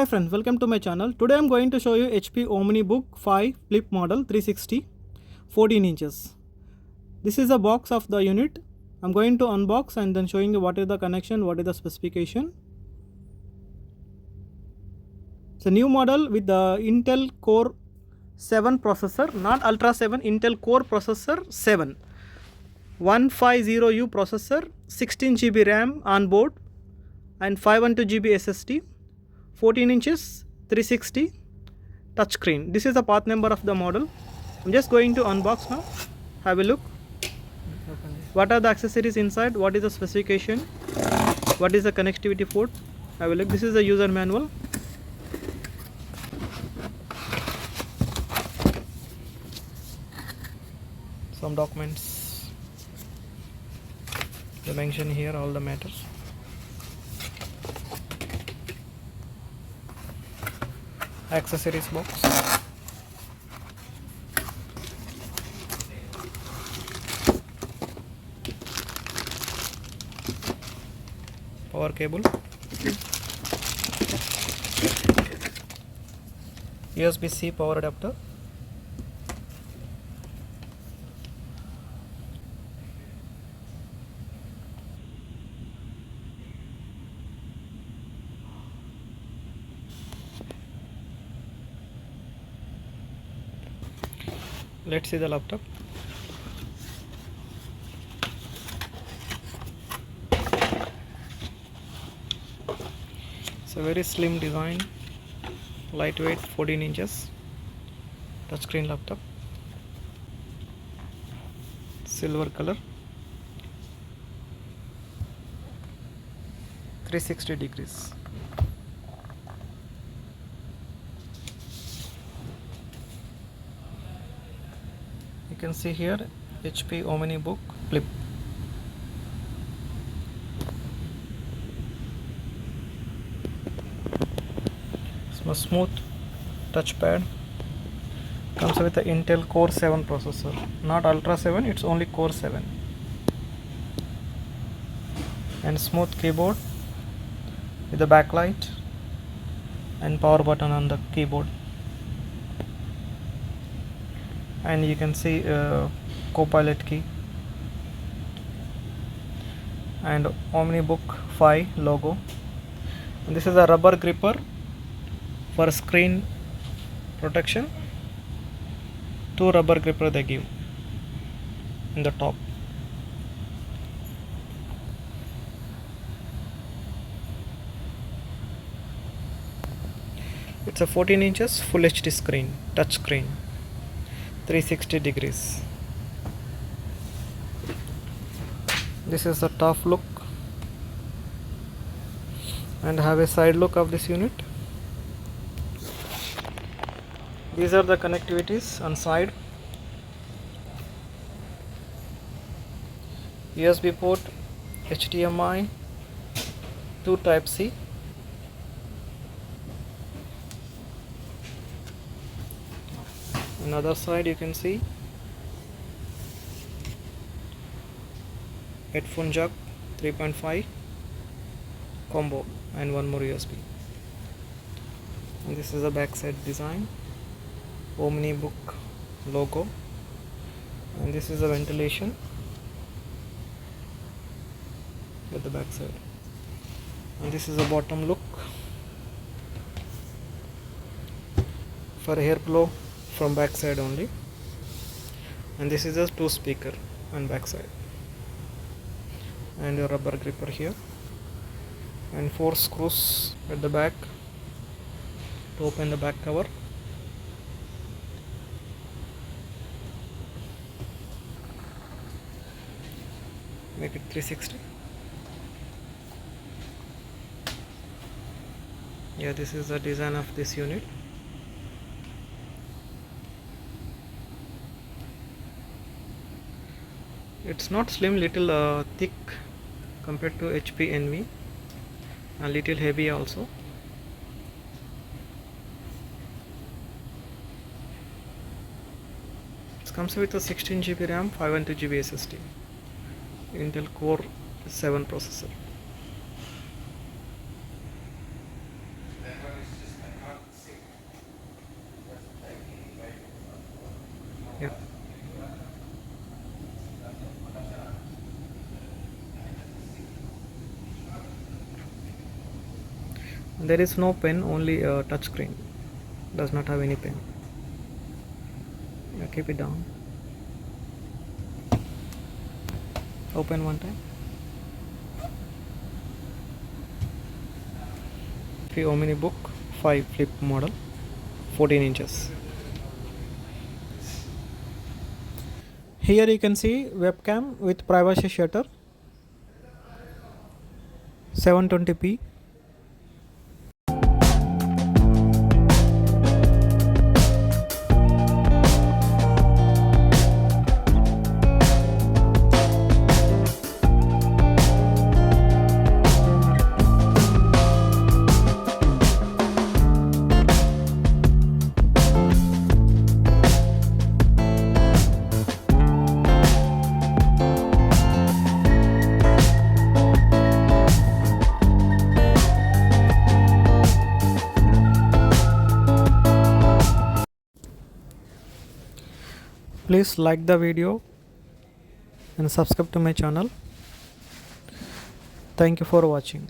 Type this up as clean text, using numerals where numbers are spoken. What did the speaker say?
Hi friends, welcome to my channel. Today I am going to show you HP Omnibook 5 Flip model 360 14 inches. This is a box of the unit. I am going to unbox and then showing you what is the connection, what is the specification. It's a new model with the Intel Core 7 processor, not Ultra 7, Intel Core processor 7. 150U processor, 16 GB RAM on board and 512 GB SSD. 14 inches 360 touchscreen. This is the part number of the model. I'm just going to unbox now. Have a look. What are the accessories inside? What is the specification? What is the connectivity port? Have a look. This is the user manual. Some documents. They mention here all the matters. Accessories box, power cable, USB-C power adapter, let's see the laptop. It's a very slim design, lightweight, 14 inches touchscreen laptop, silver color, 360 degrees. You can see here HP Omnibook Flip. It's a smooth touchpad. Comes with the Intel Core 7 processor, not Ultra 7, it's only Core 7. And smooth keyboard with the backlight and power button on the keyboard. And you can see Copilot key and Omnibook 5 logo. And this is a rubber gripper for screen protection. 2 rubber gripper they give in the top. It's a 14 inches full HD screen, touch screen, 360 degrees. This is the top look and have a side look of this unit. These are the connectivities on side. USB port, HDMI, 2 Type-C. Another side you can see headphone jack 3.5 combo and 1 more USB. And this is the back side design, Omnibook logo, and this is the ventilation at the back side. And this is the bottom look for airflow from back side only. And this is a 2 speaker on back side and a rubber gripper here and 4 screws at the back to open the back cover. Make it 360. Yeah, this is the design of this unit. It's not slim, little thick compared to HP Envy, a little heavy also. It comes with a 16 GB RAM, 512 GB SSD, Intel Core 7 processor. There is no pen, only a touch screen. Does not have any pen. Yeah, keep it down. Open one time. The Omnibook 5 flip model, 14 inches. Here you can see webcam with privacy shutter, 720p. Please like the video and subscribe to my channel. Thank you for watching.